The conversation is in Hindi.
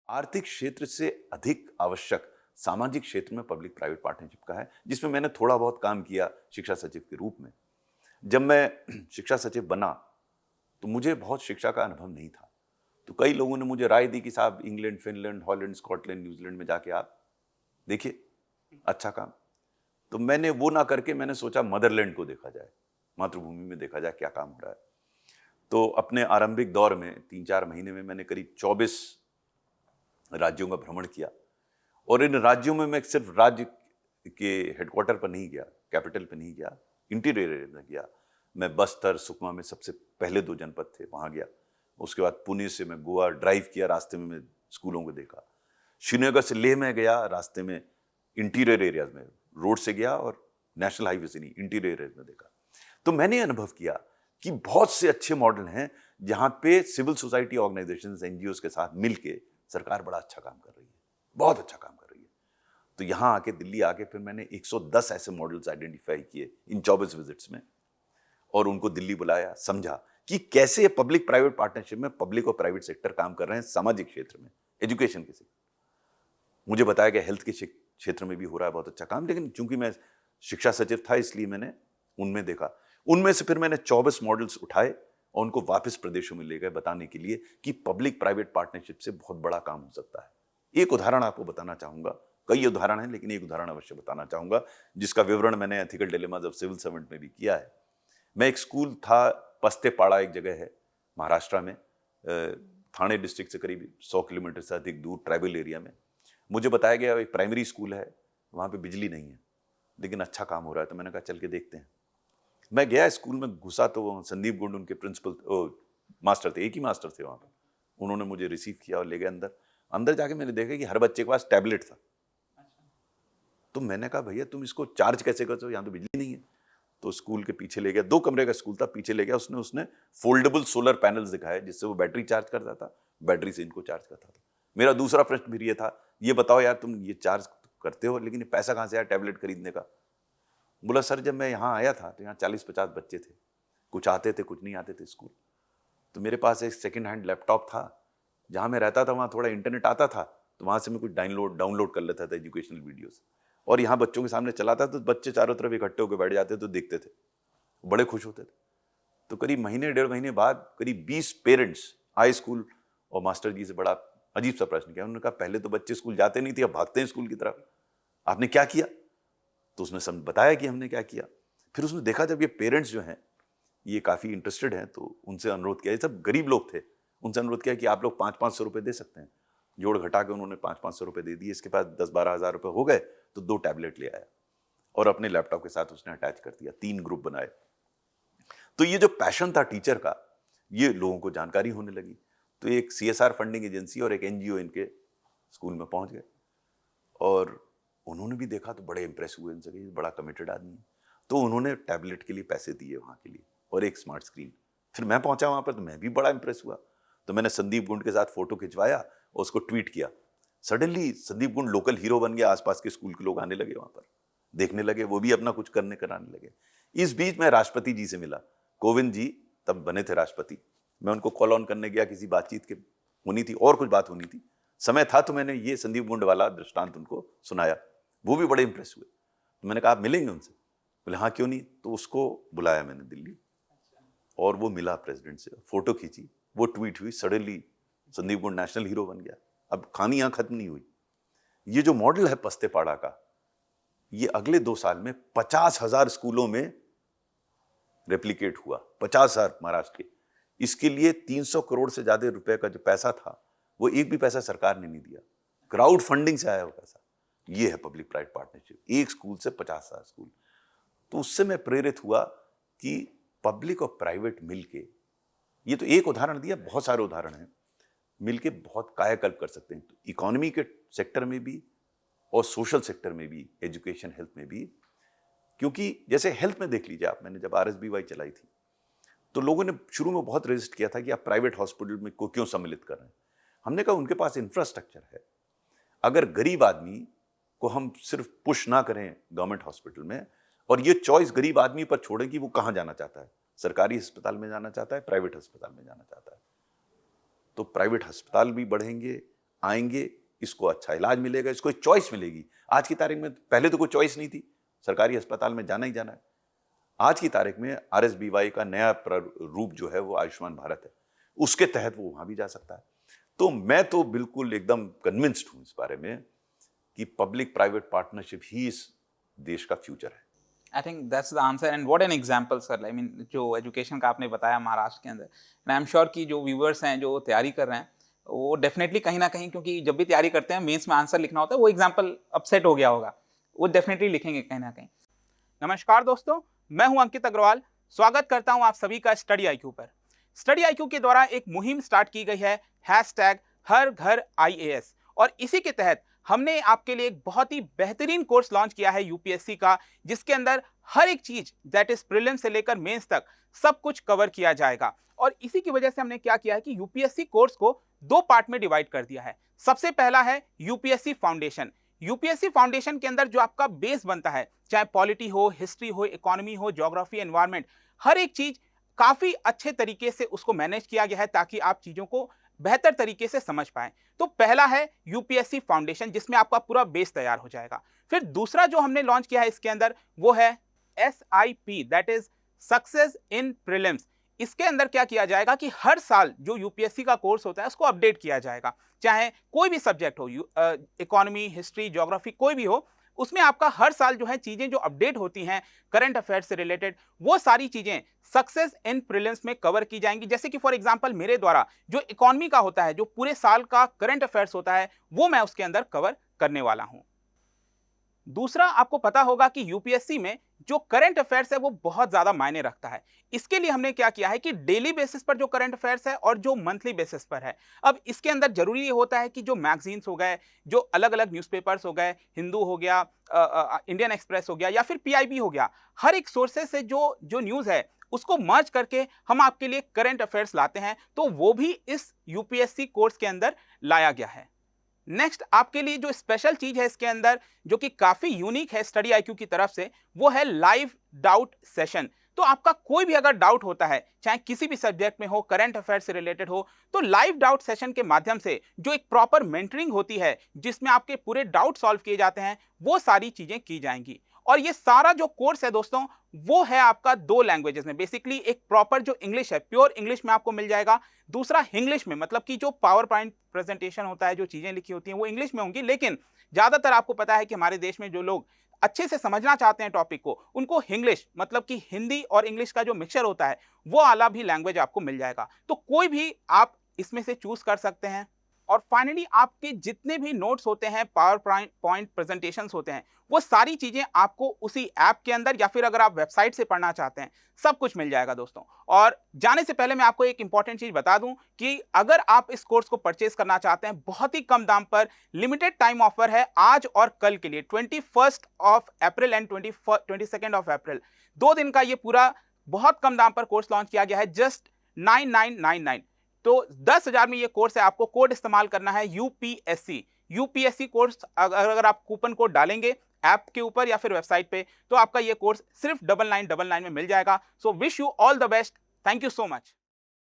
आर्थिक क्षेत्र से अधिक आवश्यक सामाजिक क्षेत्र में पब्लिक प्राइवेट पार्टनरशिप का है, जिसमें मैंने थोड़ा बहुत काम किया शिक्षा सचिव के रूप में। जब मैं शिक्षा सचिव बना तो मुझे बहुत शिक्षा का अनुभव नहीं था। तो कई लोगों ने मुझे राय दी कि साहब England, Finland, Holland, Scotland, New Zealand में जाके आप देखिए, अच्छा काम। तो मैंने वो ना करके मैंने सोचा मदरलैंड को देखा जाए, मातृभूमि में देखा जाए क्या काम हो रहा है। तो अपने आरंभिक दौर में 3-4 महीने में मैंने करीब 24 राज्यों का भ्रमण किया। और इन राज्यों में मैं सिर्फ राज्य के हेडक्वार्टर पर नहीं गया, कैपिटल पर नहीं गया, इंटीरियर एरिया में गया। मैं बस्तर, सुकमा में सबसे पहले 2 जनपद थे, वहां गया। उसके बाद पुणे से मैं गोवा ड्राइव किया, रास्ते में मैं स्कूलों को देखा। श्रीनगर से लेह में गया, रास्ते में इंटीरियर एरियाज में रोड से गया और नेशनल हाईवे से नहीं, इंटीरियर एरियाज में देखा। तो मैंने अनुभव किया कि बहुत से अच्छे मॉडल हैं जहां पे सिविल सोसाइटी ऑर्गेनाइजेशंस, एनजीओज के साथ मिलके सरकार बड़ा अच्छा काम कर रही है, बहुत अच्छा काम कर रही है। तो यहां आके, दिल्ली आके फिर मैंने 110 ऐसे मॉडल्स आइडेंटिफाई किए इन 24 विजिट्स में, और उनको दिल्ली बुलाया, समझा कि कैसे पब्लिक प्राइवेट पार्टनरशिप में पब्लिक और प्राइवेट सेक्टर काम कर रहे हैं सामाजिक क्षेत्र में, एजुकेशन के क्षेत्र। मुझे बताया गया हेल्थ के क्षेत्र में भी हो रहा है बहुत अच्छा काम, लेकिन चूंकि मैं शिक्षा सचिव था इसलिए मैंने उनमें देखा। उनमें से फिर मैंने 24 मॉडल्स उठाए और उनको वापस प्रदेशों में ले गए बताने के लिए कि पब्लिक प्राइवेट पार्टनरशिप से बहुत बड़ा काम हो सकता है। एक उदाहरण आपको बताना चाहूंगा, कई उदाहरण हैं लेकिन एक उदाहरण अवश्य बताना चाहूंगा जिसका विवरण मैंने ethical dilemmas of civil servant में भी किया है। मैं एक स्कूल था, पस्तेपाड़ा एक जगह है महाराष्ट्र में, थाने डिस्ट्रिक्ट से करीब 100 किलोमीटर से अधिक दूर ट्राइबल एरिया में। मुझे बताया गया एक प्राइमरी स्कूल है, वहाँ पे बिजली नहीं है लेकिन अच्छा काम हो रहा है। तो मैंने कहा चल के देखते हैं। मैं गया स्कूल में, घुसा तो संदीप गुंड उनके प्रिंसिपल मास्टर थे, एक ही मास्टर थे वहाँ पर। उन्होंने मुझे रिसीव किया और ले गए अंदर। अंदर जाके मैंने देखा कि हर बच्चे के पास टैबलेट था। तो मैंने कहा भैया तुम इसको चार्ज कैसे करते हो, यहाँ तो बिजली नहीं है। तो स्कूल के पीछे ले गया, 2 कमरे का स्कूल था, पीछे ले गया, उसने फोल्डेबल सोलर पैनल्स दिखाए जिससे वो बैटरी चार्ज करता था, बैटरी से इनको चार्ज करता था। मेरा दूसरा प्रश्न भी ये था, ये बताओ यार तुम ये चार्ज करते हो लेकिन पैसा कहाँ से आया टैबलेट खरीदने का? बोला सर जब मैं यहाँ आया था तो यहाँ 40-50 बच्चे थे, कुछ आते थे कुछ नहीं आते थे स्कूल। तो मेरे पास एक सेकेंड हैंड लैपटॉप था, जहाँ मैं रहता था वहाँ थोड़ा इंटरनेट आता था, तो वहाँ से मैं कुछ डाउनलोड कर लेता था एजुकेशनल वीडियोस, और यहाँ बच्चों के सामने चलाता तो बच्चे चारों तरफ इकट्ठे होकर बैठ जाते तो देखते थे, बड़े खुश होते थे। तो करीब महीने 1.5 महीने बाद करीब 20 पेरेंट्स आए स्कूल और मास्टर जी से बड़ा अजीब सा प्रश्न किया। उन्होंने कहा पहले तो बच्चे स्कूल जाते नहीं थे, अब भागते हैं स्कूल की तरफ, आपने क्या किया? तो उसने बताया कि हमने क्या किया। फिर उसने देखा जब ये पेरेंट्स जो हैं ये काफ़ी इंटरेस्टेड हैं, तो उनसे अनुरोध किया, ये सब गरीब लोग थे, उनसे अनुरोध किया कि आप लोग 500-500 रुपये दे सकते हैं। जोड़ घटा के उन्होंने 500-500 रुपये दे दिए। इसके पास 10-12 हज़ार रुपये हो गए तो 2 टैबलेट ले आया और अपने लैपटॉप के साथ उसने अटैच कर दिया, 3 ग्रुप बनाए। तो ये जो पैशन था टीचर का, ये लोगों को जानकारी होने लगी। तो एक CSR फंडिंग एजेंसी और एक NGO इनके स्कूल में पहुंच गए और उन्होंने भी देखा तो बड़े इंप्रेस हुए इनसे कि बड़ा कमिटेड आदमी है। तो उन्होंने टैबलेट के लिए पैसे दिए वहाँ के लिए और एक स्मार्ट स्क्रीन। फिर मैं पहुंचा वहाँ पर तो मैं भी बड़ा इंप्रेस हुआ। तो मैंने संदीप गुंड के साथ फोटो खिंचवाया और उसको ट्वीट किया। सडनली संदीप गुंड लोकल हीरो बन गया, आसपास के स्कूल के लोग आने लगे वहाँ पर, देखने लगे, वो भी अपना कुछ कराने लगे। इस बीच मैं राष्ट्रपति जी से मिला, कोविंद जी तब बने थे राष्ट्रपति। मैं उनको कॉल ऑन करने गया, किसी बातचीत के होनी थी और कुछ बात होनी थी, समय था, तो मैंने ये संदीप गुंड वाला दृष्टांत उनको सुनाया। वो भी बड़े इंप्रेस हुए। तो मैंने कहा आप मिलेंगे उनसे? बोले हाँ क्यों नहीं। तो उसको बुलाया मैंने दिल्ली और वो मिला प्रेसिडेंट से, फोटो खींची, वो ट्वीट हुई, सडनली संदीप गुंड नेशनल हीरो बन गया। अब कहानी यहाँ खत्म नहीं हुई। ये जो मॉडल है पस्तेपाड़ा का, ये अगले 2 साल में 50,000 स्कूलों में रेप्लिकेट हुआ, 50,000 महाराष्ट्र के। इसके लिए 300 करोड़ से ज्यादा रुपए का जो पैसा था वो एक भी पैसा सरकार ने नहीं दिया, क्राउड फंडिंग से आया वो पैसा। ये है पब्लिक प्राइवेट पार्टनरशिप, एक स्कूल से 50,000 स्कूल। तो उससे मैं प्रेरित हुआ कि पब्लिक और प्राइवेट मिलके, ये तो एक उदाहरण दिया, बहुत सारे उदाहरण हैं, मिलके बहुत कायाकल्प कर सकते हैं। तो इकोनॉमी के सेक्टर में भी और सोशल सेक्टर में भी, एजुकेशन हेल्थ में भी। क्योंकि जैसे हेल्थ में देख लीजिए आप, मैंने जब RSBY चलाई थी तो लोगों ने शुरू में बहुत रेजिस्ट किया था कि आप प्राइवेट हॉस्पिटल में को क्यों सम्मिलित कर रहे हैं। हमने कहा उनके पास इंफ्रास्ट्रक्चर है, अगर गरीब आदमी को हम सिर्फ पुश ना करें गवर्नमेंट हॉस्पिटल में और ये चॉइस गरीब आदमी पर छोड़ें कि वो कहाँ जाना चाहता है, सरकारी अस्पताल में जाना चाहता है, प्राइवेट अस्पताल में जाना चाहता है, तो प्राइवेट अस्पताल भी बढ़ेंगे आएंगे, इसको अच्छा इलाज मिलेगा, इसको एक चॉइस मिलेगी। आज की तारीख में, पहले तो कोई चॉइस नहीं थी, सरकारी अस्पताल में जाना ही जाना है। आज की तारीख में RSBY का नया रूप जो है वो आयुष्मान भारत है, उसके तहत वो वहां भी जा सकता है। तो मैं तो बिल्कुल एकदम कन्विंस्ड हूं इस बारे में कि पब्लिक प्राइवेट पार्टनरशिप ही इस देश का फ्यूचर है। I think that's the answer and what an example sir. I mean जो एजुकेशन का आपने बताया महाराष्ट्र के अंदर, एंड आई एम श्योर कि जो व्यूअर्स हैं जो तैयारी कर रहे हैं वो डेफिनेटली कहीं ना कहीं, क्योंकि जब भी तैयारी करते हैं मेंस में आंसर लिखना होता है, वो एग्जांपल अपसेट हो गया होगा, वो डेफिनेटली लिखेंगे कहीं ना कहीं। नमस्कार दोस्तों, मैं हूं अंकित अग्रवाल। स्वागत करता हूं आप सभी का स्टडी IQ पर। स्टडी IQ के द्वारा एक मुहिम स्टार्ट की गई है हर घर IAS, और इसी के तहत हमने आपके लिए एक बहुत ही बेहतरीन कोर्स लॉन्च किया है UPSC का, जिसके अंदर हर एक चीज दैट इज प्रीलिम्स से लेकर मेंस तक सब कुछ कवर किया जाएगा। और इसी की वजह से हमने क्या किया है कि UPSC कोर्स को 2 पार्ट में डिवाइड कर दिया है। सबसे पहला है UPSC फाउंडेशन। UPSC फाउंडेशन के अंदर जो आपका बेस बनता है, चाहे पॉलिटी हो, हिस्ट्री हो, इकोनॉमी हो, ज्योग्राफी, एनवायरमेंट, हर एक चीज काफी अच्छे तरीके से उसको मैनेज किया गया है ताकि आप चीजों को बेहतर तरीके से समझ पाएं। तो पहला है UPSC फाउंडेशन, जिसमें आपका पूरा बेस तैयार हो जाएगा। फिर दूसरा जो हमने लॉन्च किया है इसके अंदर, वो है SIP, that is success in prelims. इसके अंदर क्या किया जाएगा कि हर साल जो UPSC का कोर्स होता है उसको अपडेट किया जाएगा, चाहे कोई भी सब्जेक्ट हो, इकोनॉमी, हिस्ट्री, ज्योग्राफी, कोई भी हो, उसमें आपका हर साल जो है चीजें जो अपडेट होती हैं करंट अफेयर्स से रिलेटेड, वो सारी चीजें सक्सेस इन प्रीलिम्स में कवर की जाएंगी। जैसे कि फॉर एग्जांपल मेरे द्वारा जो इकोनॉमी का होता है, जो पूरे साल का करंट अफेयर्स होता है, वो मैं उसके अंदर कवर करने वाला हूं। दूसरा, आपको पता होगा कि UPSC में जो करंट अफेयर्स है वो बहुत ज्यादा मायने रखता है। इसके लिए हमने क्या किया है कि डेली बेसिस पर जो करंट अफेयर्स है और जो मंथली बेसिस पर है, अब इसके अंदर जरूरी ये होता है कि जो मैगजीन्स हो गए, जो अलग अलग न्यूज़पेपर्स हो गए, हिंदू हो गया, इंडियन एक्सप्रेस हो गया, या फिर PIB हो गया, हर एक सोर्सेस से जो न्यूज़ है उसको मर्ज करके हम आपके लिए करंट अफेयर्स लाते हैं। तो वो भी इस UPSC कोर्स के अंदर लाया गया है। नेक्स्ट, आपके लिए जो स्पेशल चीज है इसके अंदर, जो कि काफी यूनिक है स्टडी IQ की तरफ से, वो है लाइव डाउट सेशन। तो आपका कोई भी अगर डाउट होता है, चाहे किसी भी सब्जेक्ट में हो, करंट अफेयर से रिलेटेड हो, तो लाइव डाउट सेशन के माध्यम से जो एक प्रॉपर मेंटरिंग होती है, जिसमें आपके पूरे डाउट सॉल्व किए जाते हैं, वो सारी चीजें की जाएंगी। और ये सारा जो कोर्स है दोस्तों, वो है आपका 2 लैंग्वेजेस में। बेसिकली एक प्रॉपर जो इंग्लिश है, प्योर इंग्लिश में आपको मिल जाएगा। दूसरा इंग्लिश में, मतलब कि जो पावर पॉइंट प्रेजेंटेशन होता है, जो चीजें लिखी होती हैं, वो इंग्लिश में होंगी। लेकिन ज्यादातर आपको पता है कि हमारे देश में जो लोग अच्छे से समझना चाहते हैं टॉपिक को, उनको इंग्लिश, मतलब कि हिंदी और इंग्लिश का जो मिक्सचर होता है, वो वाला भी लैंग्वेज आपको मिल जाएगा। तो कोई भी आप इसमें से चूज कर सकते हैं। और फाइनली, आपके जितने भी नोट्स होते हैं, पावर पॉइंट प्रेजेंटेशंस होते हैं, वो सारी चीजें आपको उसी ऐप के अंदर, या फिर अगर आप वेबसाइट से पढ़ना चाहते हैं, सब कुछ मिल जाएगा दोस्तों। और जाने से पहले मैं आपको एक इंपॉर्टेंट चीज बता दूं कि अगर आप इस कोर्स को परचेज करना चाहते हैं बहुत ही कम दाम पर, लिमिटेड टाइम ऑफर है आज और कल के लिए, 21 अप्रैल एंड 22 अप्रैल, 2 दिन का ये पूरा बहुत कम दाम पर कोर्स लॉन्च किया गया है, जस्ट 9999। तो 10,000 में ये कोर्स है। आपको कोड इस्तेमाल करना है UPSC कोर्स। अगर आप कूपन कोड डालेंगे ऐप के ऊपर या फिर वेबसाइट पे, तो आपका ये कोर्स सिर्फ 9999 में मिल जाएगा। So wish you all the best. Thank you so much.